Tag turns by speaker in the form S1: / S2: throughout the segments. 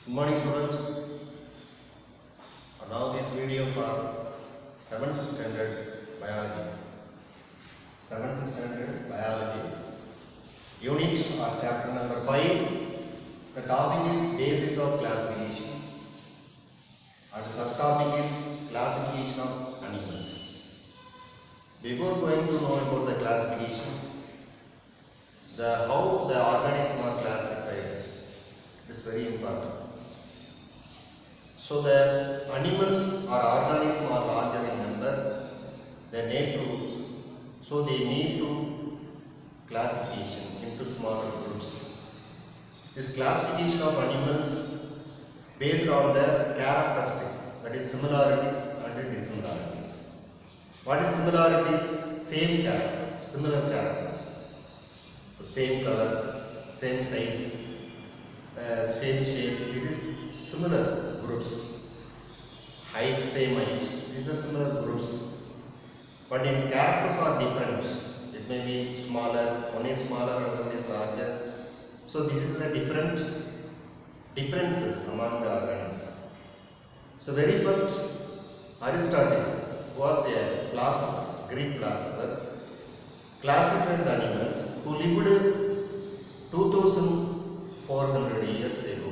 S1: Good morning, students. Now this video for 7th standard biology. 7th standard biology. Unit or chapter number 5. The topic is basis of classification. And the subtopic is classification of animals. Before going to know about the classification, how the organisms are classified is very important. So the animals or organisms are larger in number. They need to classification into smaller groups. This classification of animals based on their characteristics, that is similarities and dissimilarities. What is similarities? Same characters, similar characters, the same color, same size, same shape. This is similar groups. Height, same height. These are similar groups. But in characters are different. It may be smaller, one is smaller, another one is larger. So this is the differences among the organisms. So very first, Aristotle was a philosopher, Greek philosopher, classified the animals who lived 2400 years ago.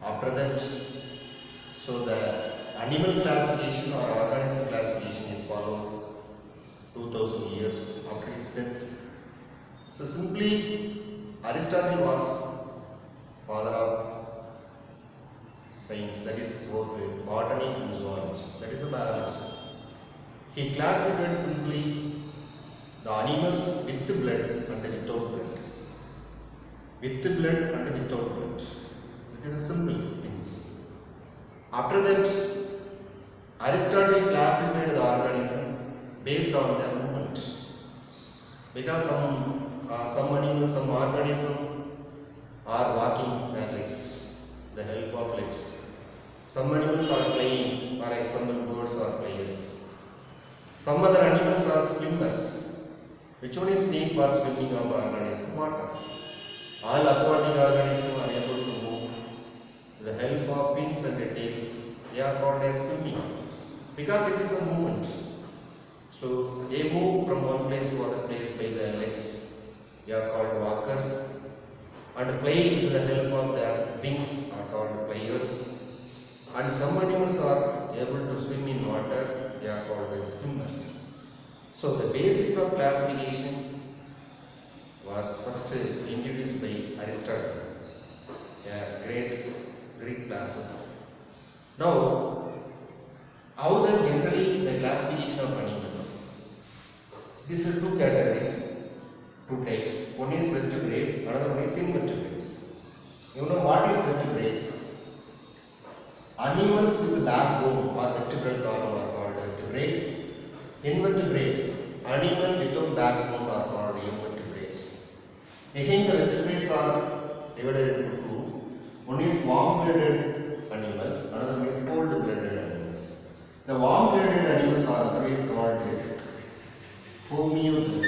S1: After that, so the animal classification or organism classification is followed 2000 years after his death. So simply, Aristotle was father of science, that is both botany and zoology, that is a biology. He classified simply the animals with blood and without blood. With blood and without blood. It is a simple things. After that, Aristotle classified the organism based on their movement. Because some animals, some organisms are walking their legs, the help of legs. Some animals are flying, for example, birds are flyers. Some other animals are swimmers. Which one is need for swimming of organism? Water. All aquatic organisms are able to move with the help of fins and tails. They are called as swimming because it is a movement. So they move from one place to other place by their legs. They are called walkers. And flying with the help of their wings are called flyers. And some animals are able to swim in water. They are called as swimmers. So the basis of classification was first introduced by Aristotle, a great Greek philosopher. Now, how generally the classification of animals? These are two categories, two types. One is vertebrates, another one is invertebrates. You know what is vertebrates? Animals with backbone or vertebral column are called vertebrates. Invertebrates, animals without backbones are called invertebrates. Again, the vertebrates are divided into two. One is warm-blooded animals, another one is cold-blooded animals. The warm-blooded animals are otherwise called homeothermic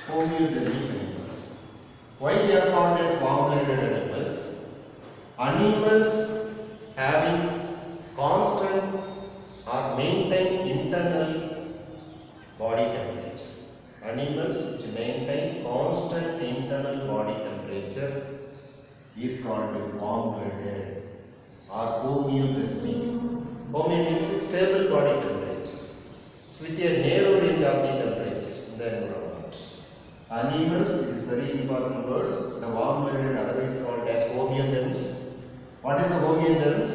S1: animals. Why they are called as warm-blooded animals? Animals having constant or maintain internal body temperature. Animals which maintain constant internal body temperature is called warm-blooded or homeothermic. Home means stable body temperature. So with a narrow range of the temperature in the environment. Animals, it is very important word. The warm-blooded otherwise called as homeotherms. What is a homeotherms?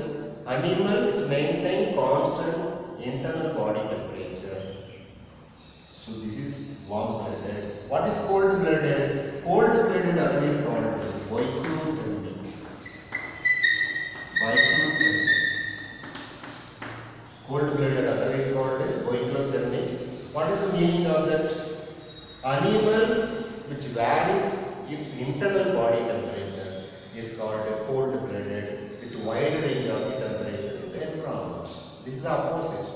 S1: Animal which maintain constant internal body temperature. So this is warm-blooded. What is cold-blooded? Cold-blooded otherwise called boicothermic. Cold-blooded otherwise called boicothermic. What is the meaning of that? Animal which varies its internal body temperature is called cold-blooded with wide range of the temperature in the environment. This is the opposite.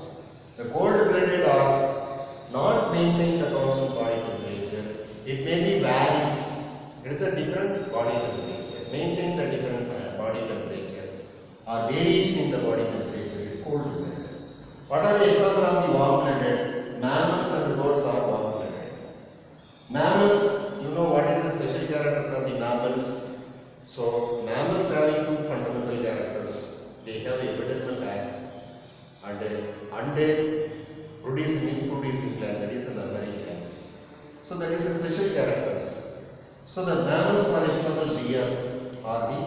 S1: The cold-blooded are not maintain the constant body temperature. It may be varies It is a different body temperature. Maintain the different body temperature or variation in the body temperature is cold-blooded. What are the examples of the warm-blooded? Mammals and birds are warm-blooded. Mammals, you know what is the special characters of the mammals? So, mammals having two fundamental characters. They have epidermal hairs and produce milk producing gland, that is a mammary glands. So, that is a special characters. So, the mammals, for example, deer are the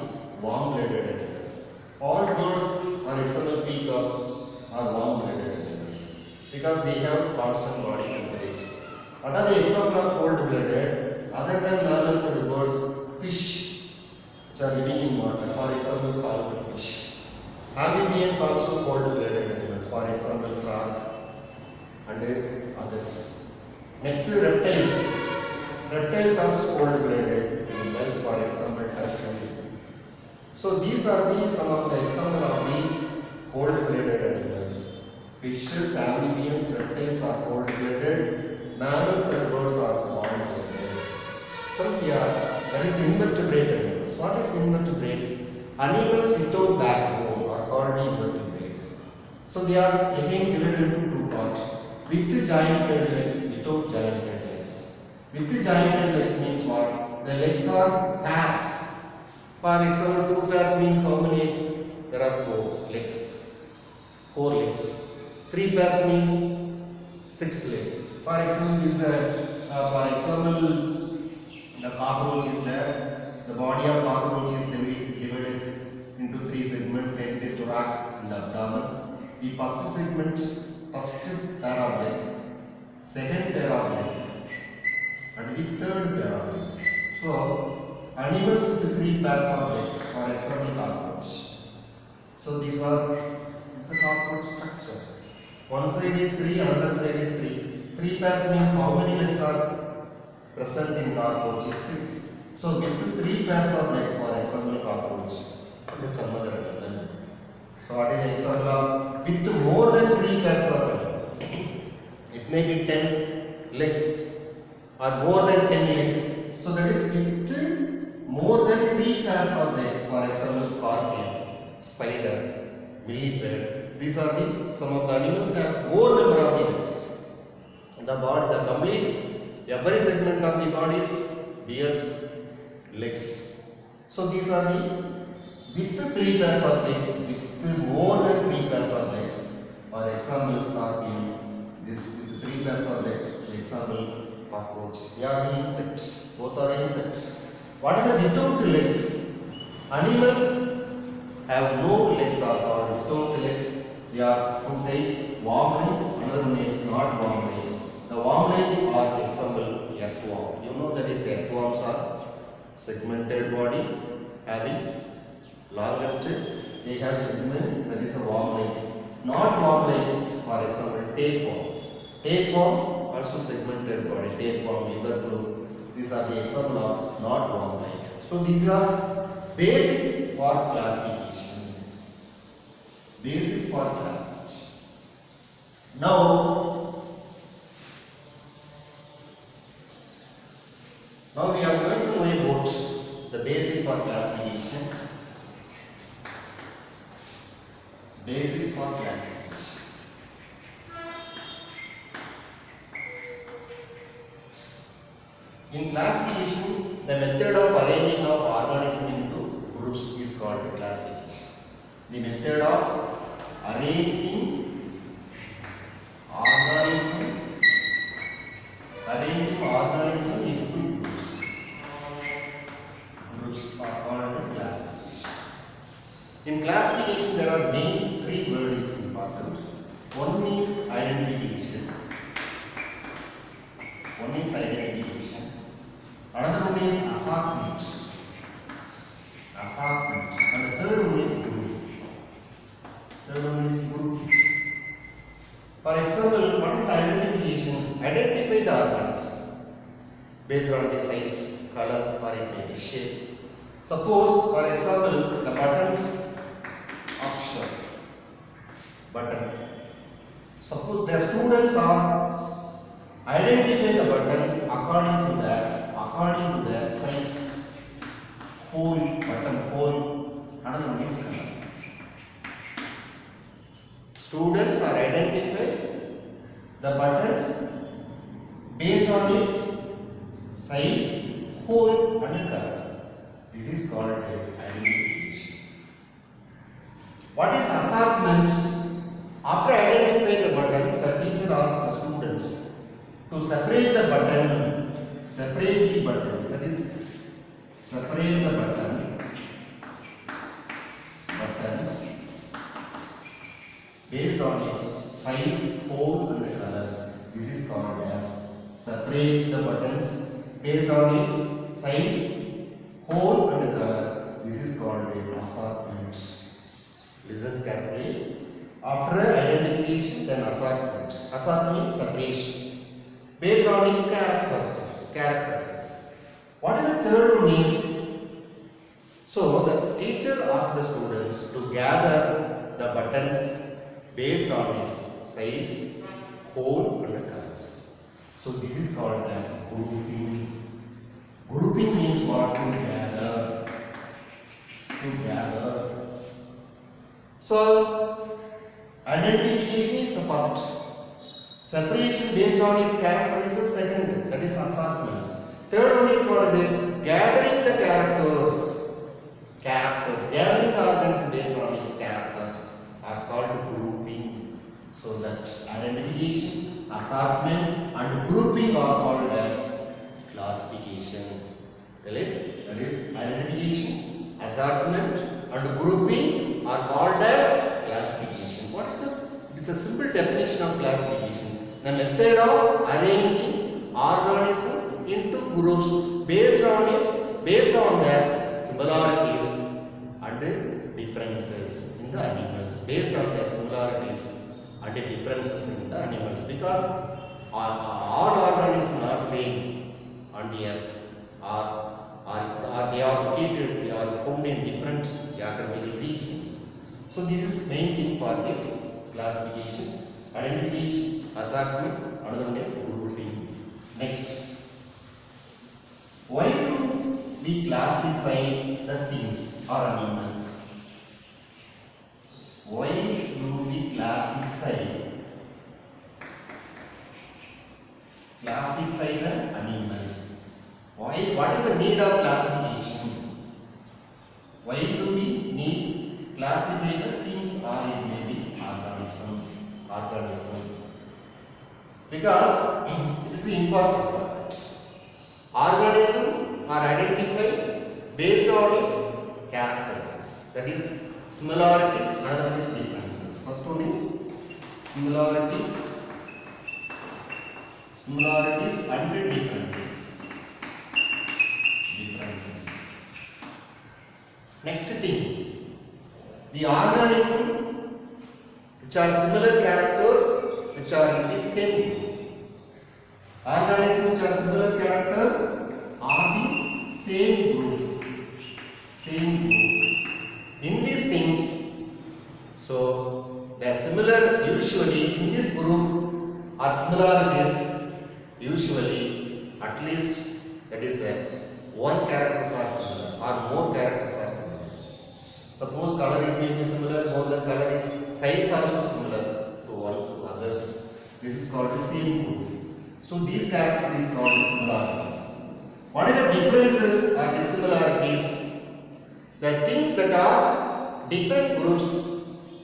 S1: warm-blooded animals. All birds, for example, peacock are warm-blooded animals because they have constant body temperature. What are the examples of cold-blooded? Other than mammals and birds, fish which are living in water, for example, saltwater fish. Amphibians also cold-blooded animals, for example, frog and others. Next, reptiles. Reptiles also cold-blooded animals, for example, turtle. So these are some of the examples of the cold-blooded animals. Fishes, amphibians, reptiles are cold-blooded. Mammals and birds are warm-blooded. From here, there is invertebrate animals. What is invertebrates? Animals without backbone are called invertebrates. So they are again divided into two parts. With jointed legs, without jointed legs. With jointed legs means what? The legs are pairs. For example, two pairs means how many legs? There are four legs. Four legs. Three pairs means 6 legs. For example, the cockroach is there. The body of cockroach is divided into 3 segments: head, the thorax, and the abdomen. The first segment, first pair of leg, second pair of leg, and the third pair of leg. So, animals with 3 pairs of legs, for example, cockroach. So, these are a cockroach structure. One side is 3, another side is 3. 3 pairs means how many legs are present in cockroach is 6. So, with 3 pairs of legs, for example, cockroach, it is some other animal. So, what is the example of with more than 3 pairs of legs? It may be 10 legs or more than 10 legs. So, that is with more than 3 pairs of legs, for example, scorpion, spider, millipede. These are some of the animals that have more number of legs. The body, the complete, every segment of the body bears legs. So these are with 3 pairs of legs, with more than 3 pairs of legs. For example, scorpion, this with 3 pairs of legs. For example, cockroach. They are the insects. Both are insects. What is the without legs? Animals have no legs are called without legs. They are warm leg, another one is not warm leg. The warm leg are example earthworm. You know that is earthworms are segmented body having longest, they have segments, that is a warm leg. Not warm leg, for example, tapeworm. Tapeworm also segmented body, tapeworm, liver. These are the example of not warm leg. So these are basic for classification. Basis for classification. Now we are going to know about the basic for classification. Basis for classification. In classification, the method of arranging of organisms into groups is called classification. The method of arranging organism into groups are called classification. In classification, there are main 3 words important. One is identification. Another one is assortment. And the third one is group. For example, what is identification? Identify the organs based on the size, color, or it may be shape. Suppose, for example, the buttons of shirt. Button. Suppose the students are identify the buttons according to their size, based on its size, hole and color. This is called identification. What is assortment? After identifying the buttons, the teacher asks the students to separate the button, separate the buttons, that is, separate the buttons based on its size, hole and colors. This is called as separate the buttons based on its size, hole and color. This is called assortment. Listen carefully. After identification, then assortment. Assortment means separation based on its characteristics. What is the third one is? So the teacher asks the students to gather the buttons based on its size, hole and colors. So this is called as grouping. Grouping means what? To gather. So identification is the first. Separation based on its characteristics second. That is assortment. Third one is what is it? Gathering the characters. Gathering the organs based on its characters are called grouping. So that identification, assortment and grouping are called as classification. Right? That is identification, assortment and grouping are called as classification. What is it? It is a simple definition of classification. The method of arranging organism into groups based on their similarities and differences in the animals. Based on their similarities and differences in the animals, because all organisms are same on the earth, they are located, they are found in different geographical regions. So this is main thing for this classification, identification, assortment, another one is grouping. Next, why do we classify the things or animals? Why do we classify the animals? Why? What is the need of classification? Why do we need classify the things or it may be organism? Because it is important part. Organism are identified based on its characteristics. That is similarities, another one is differences. First one is similarities and differences. Next thing, the organism which are similar characters which are in the same group. Organisms which are similar character are the same group. In these things, so they are similar usually in this group or similarities usually at least, that is one characters are similar or more characters are similar. Suppose color it may be similar, more than color is size also similar to others. This is called the same group. So these characters is called similarities. What are the differences or dissimilarities? The things that are different groups,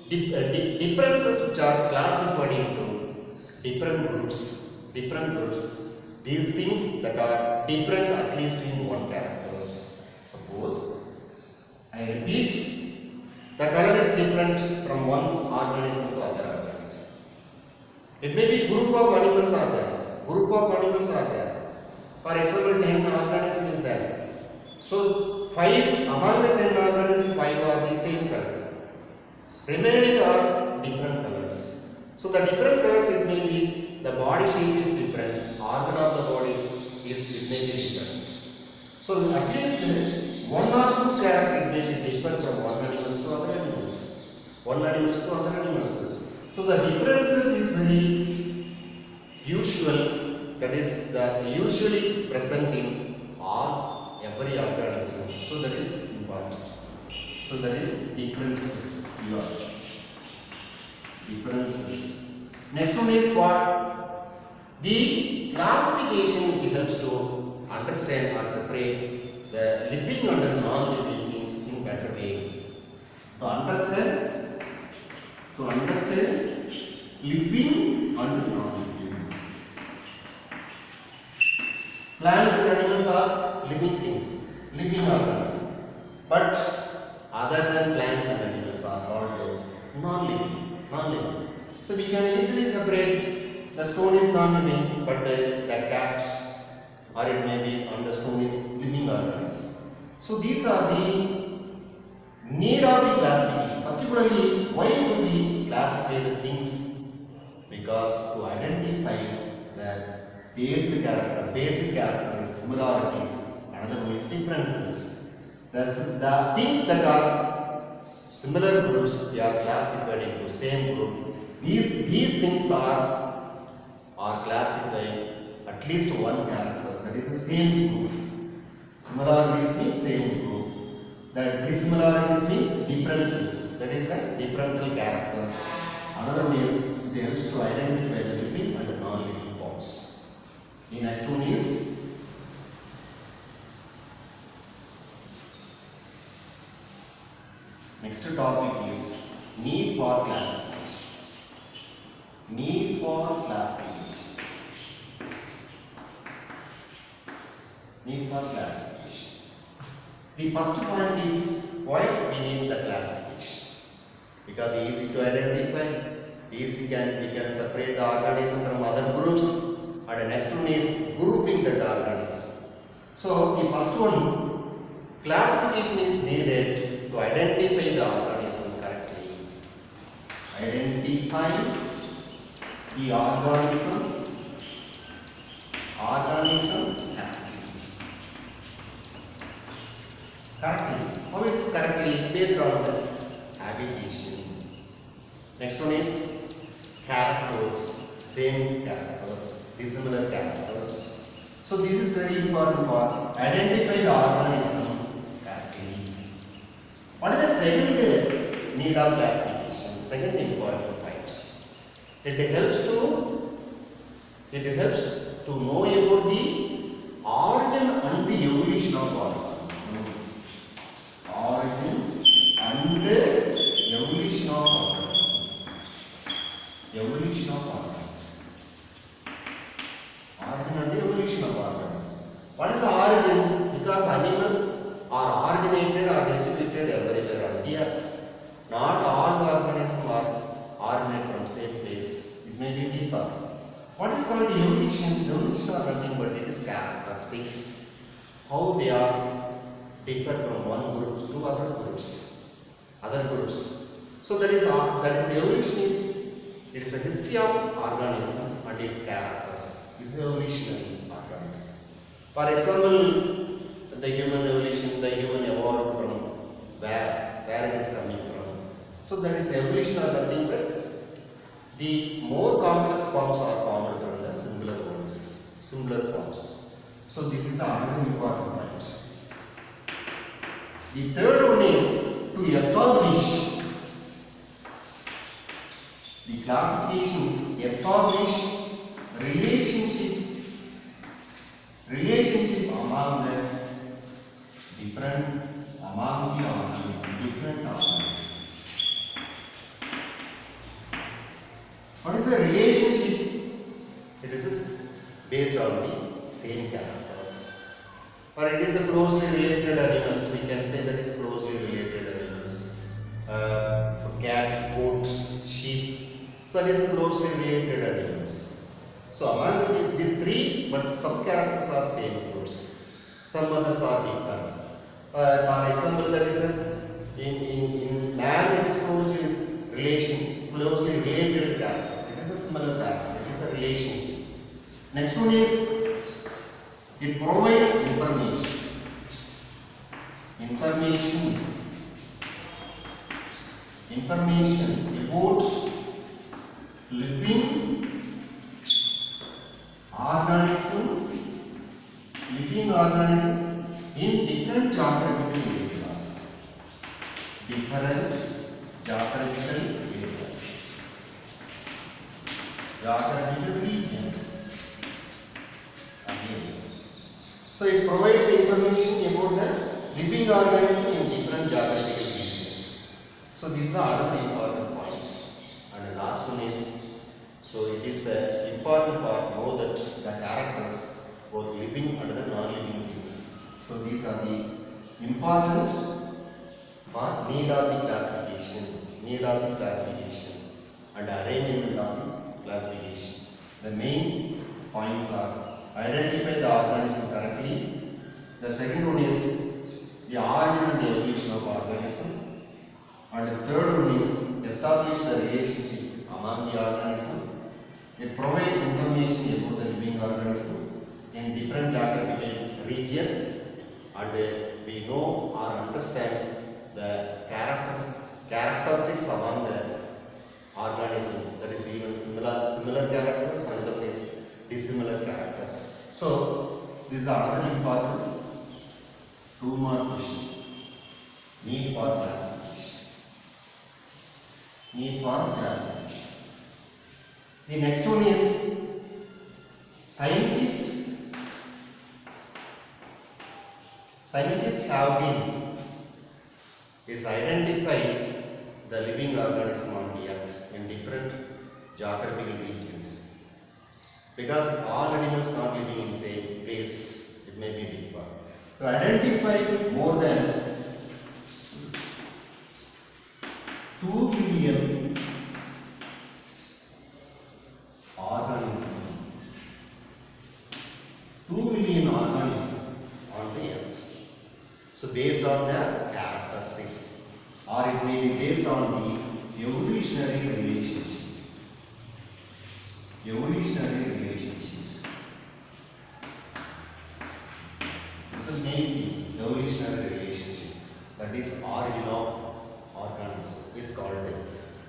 S1: differences which are classified into different groups. These things that are different at least in one characters. Suppose, I repeat, the color is different from one organism to other organism. It may be group of animals are there. For example, 10 organisms is there. So 5 among the 10 organisms, 5 are the same color. Remaining are different colors. So the different colors, it may be the body shape is different, organ of the body it may be different. So at least one or two characters may be different from one animals to other animals. So the differences is very usual, that is usually present in all every organism. So that is important. So that is differences. Next one is what? The classification which helps to understand or separate the living and non-living things in better way. To understand living and non-living. Plants and animals are living things, living organisms. But other than plants and animals are called non-living. So we can easily separate the stone is non-living, but the cat or it may be on the stone is living organisms. So these are the need of the classification. Particularly, why do we classify the things? Because to identify the basic characters, similarities, another one is differences. The things that are similar groups, they are classified into same group. These things are classified at least one character, that is the same group. Similarities means same group. The dissimilarities means differences, that is the differential characters. Another one is it helps to identify the living and the non-living forms. The next one is next topic is need for classification. Need for classification. Need for classification. The first point is why we need the classification. Because easy to identify, we can separate the organism from other groups, and the next one is grouping that organism. So the first one, classification is needed to identify the organism correctly. Identify the organism correctly. How it is correctly? Based on the habitation. Next one is characters, same characters, dissimilar characters. So this is very important for identify the organism correctly. What is the second need of classification? Second important point. It helps to know about the origin and the evolution of organism. Origin and the evolution of organism. Evolution of organism. Origin and the evolution of organism. What is the origin? Because animals are originated or distributed everywhere on the earth. Not all organisms are originated from same place. It may be deeper. What is called evolution? Evolution are nothing but it is characteristics. How they are differ from one group to other groups. So that is evolution it is a history of organism and its characters. It is evolutionary organism. For example, the human evolution, the human evolved from where it is coming from. So that is evolution or nothing but the more complex forms are formed from the simpler forms. So this is the another important point. The third one is to establish the classification, establish relationship among the different organisms. What is the relationship? It is based on the same characters. Or it is a closely related animals. We can say that is closely related animals. Cat, goats, sheep. So that is closely related animals. So among these three, but some characters are same groups. Some others are different. For example, that is in man it is closely related character. It is a similar character. It is a relationship. Next one is it provides information. Information about living organism in different geographical areas. Geographical regions. areas. So it provides the information about the living organism in different geographical regions. So these are other important points. And the last one is, so it is an important part know that the characters both living and the non-living things. So these are the important for need of the classification and arrangement of the classification. The main points are identify the organism correctly. The second one is the origin and the evolution of organism. And the third one is establish the relationship among the organism. It provides information about the living organism in different geographical regions, and we know or understand the characteristics among the organism, that is even similar characters, another is dissimilar characters. So this is another important 2-mark question. Need for classification. The next one is scientists have been identified the living organism on the earth in different geographical regions, because all animals not living in same place, it may be different. To identify more than 2 million organisms, 2 million organisms on the earth. So based on their characteristics, or it may be based on the evolutionary relationships. This is main things, evolutionary relationship, that is origin of organism is called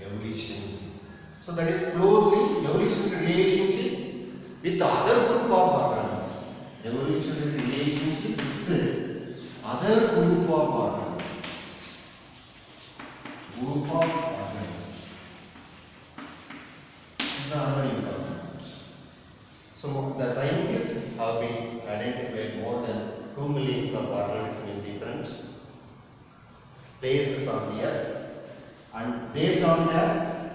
S1: evolution. So that is closely evolutionary relationship with the other group of organisms. Evolutionary relationship with other group of organisms. This is another important. So the scientists have been identified more than 2 million of organisms in different places on the earth, and based on their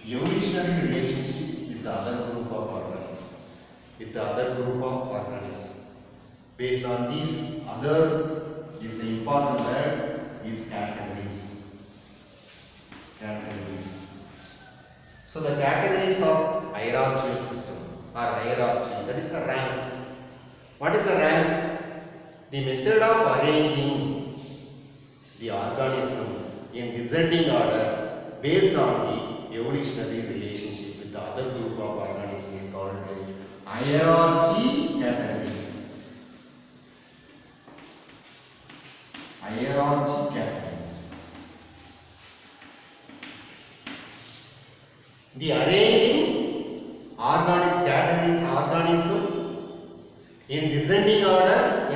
S1: evolutionary relationship with the other group of organisms. Based on these other, is the important word is categories. So the categories of hierarchical system or hierarchy, that is the rank. What is the rank? The method of arranging the organism in descending order based on the evolutionary relationship with the other group of organisms is called hierarchy categories. The arranging categories organism in descending order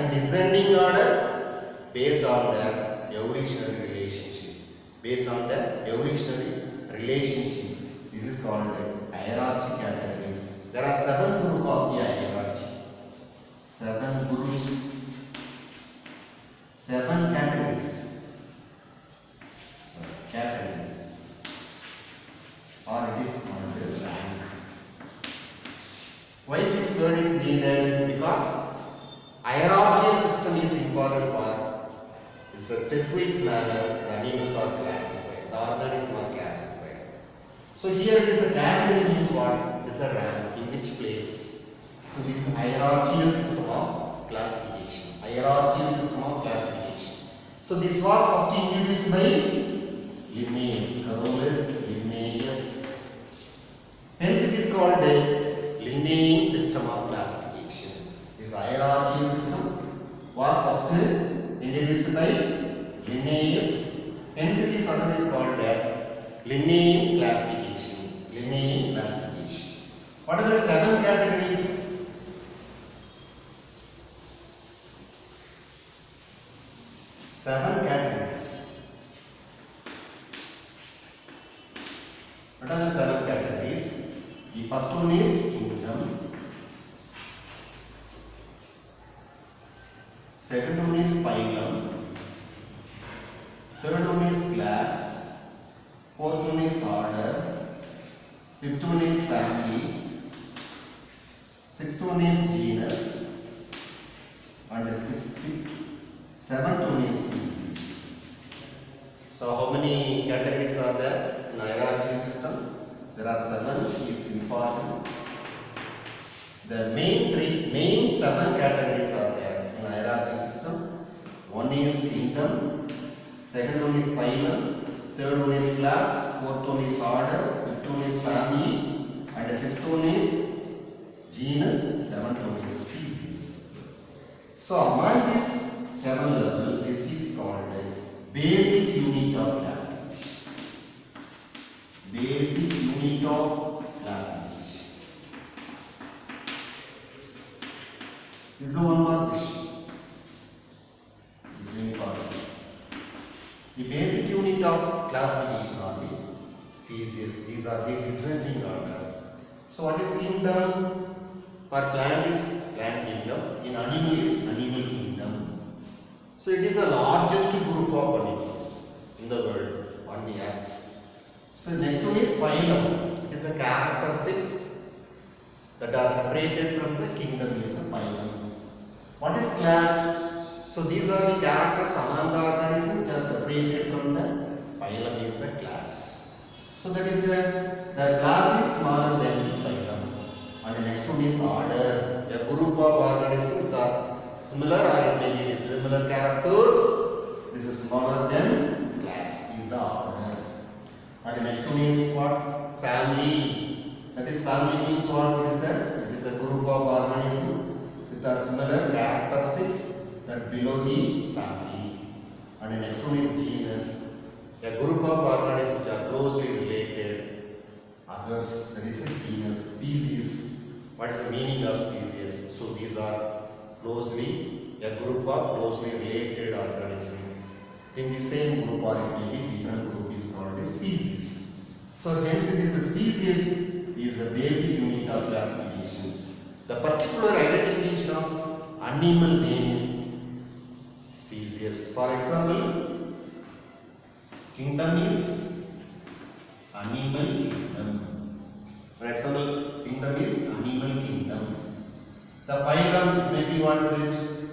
S1: based on their evolutionary relationship. This is called hierarchy categories. There are 7 groups of the hierarchy. 7 groups. 7 categories. Or it is called rank. Why this word is needed? Because hierarchical system is important part. It's a stepwise manner. The animals are classified. The organisms are classified. So here it is a category means what? It is a rank. In which place? So this is hierarchical system of classification. So this was first introduced by Linnaeus. Hence it is called a Linnaean system of classification. This hierarchical system was first introduced by Linnaeus. Hence it is otherwise called as Linnaean classification. What are the 7 categories? 7 categories. What are the 7 categories? The first one is kingdom. second one is phylum, third one is class, fourth one is order, fifth one is family, sixth one is genus, and seventh one is species. So how many categories are there in hierarchical system? There are 7. It's important. The main 7 categories are there in hierarchical system. One is kingdom, second one is phylum, third one is class, fourth one is order, fifth one is family, and the sixth one is genus, seventh one is species. So among these 7 levels, this is called a basic unit of classification. Basic unit of classification. This is the one more question. This is important. The basic unit of classification are the species. These are the descending order. So what is kingdom? For plant is plant kingdom. In animal is animal kingdom. So it is the largest group of animals in the world on the earth. So next one is phylum. It is the characteristics that are separated from the kingdom is the phylum. What is class? So these are the characters among the organisms which are separated from the phylum is the class. So that is the class is smaller than the phylum. And the next one is order. A group of organisms that are similar or maybe dissimilar characters. This is smaller than class is the order. And the next one is what? Family. That is family means what it is a? It is a group of organisms with a similar characteristics that below the family. And the next one is genus. A group of organisms which are closely related. Others, that is a genus. Species. What is the meaning of species? So these are closely, a group of closely related organisms. In the same group or it may be different group is called a species. So hence it is a species is a basic unit of classification. The particular identification of animal name is species. For example, kingdom is animal kingdom. For example, kingdom is animal kingdom. The phylum maybe what is it?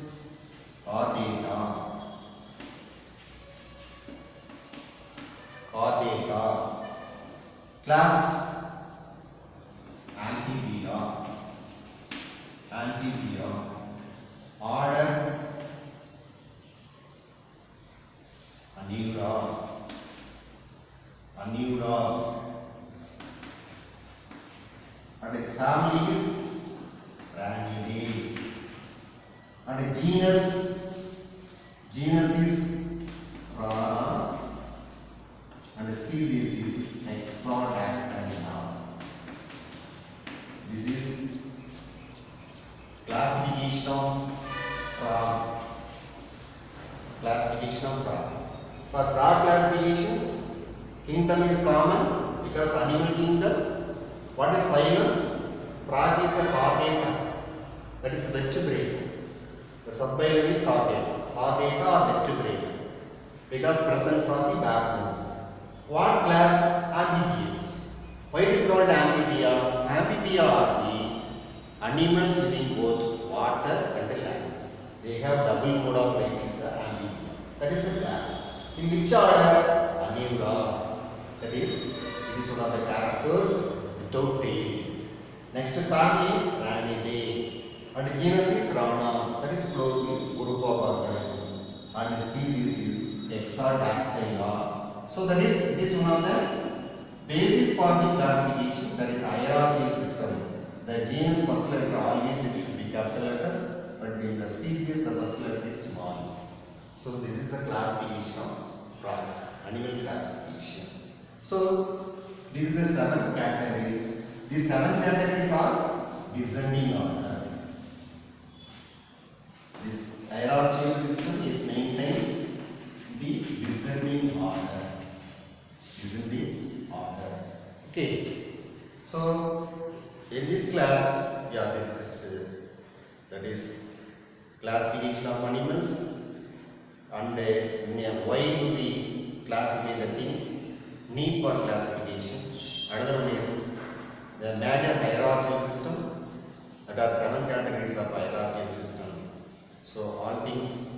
S1: Chordata. Chordata. Class Amphibia. Amphibia. Order Anura. Anura. And the family is Ranidae. And the genus is Rana. And the species is Hexadactyla. This is classification of frog. Classification of frog. For frog classification, kingdom is common because animal kingdom. What is phylum? Frog is a chordata. That is vertebrate. The subphylum is chordata. Chordata or vertebrate. Because presence of the backbone. What class? Amphibians. Why it is called amphibia? Amphibia are the animals living both water and land. They have double mode of life is the amphibia. That is the class. In which order? Anura. That is, it is one of the characters without tail. Next family is Ranidae. And the genus is Rana. That is closely group of organisms. And the species is Hexadactyla. So that is, it is one of the basis for the classification, that is hierarchical system. The genus first letter always it should be capital letter, but in the species the first letter is small. So this is the classification of animal classification. So these are the 7 categories. These 7 categories are descending order. This hierarchical system is maintained the descending order. Descending order. Okay. So in this class we are discussed that is classification of animals, and why do we classify the things, need for classification. Another one is the major hierarchical system. There are 7 categories of hierarchical system. So all things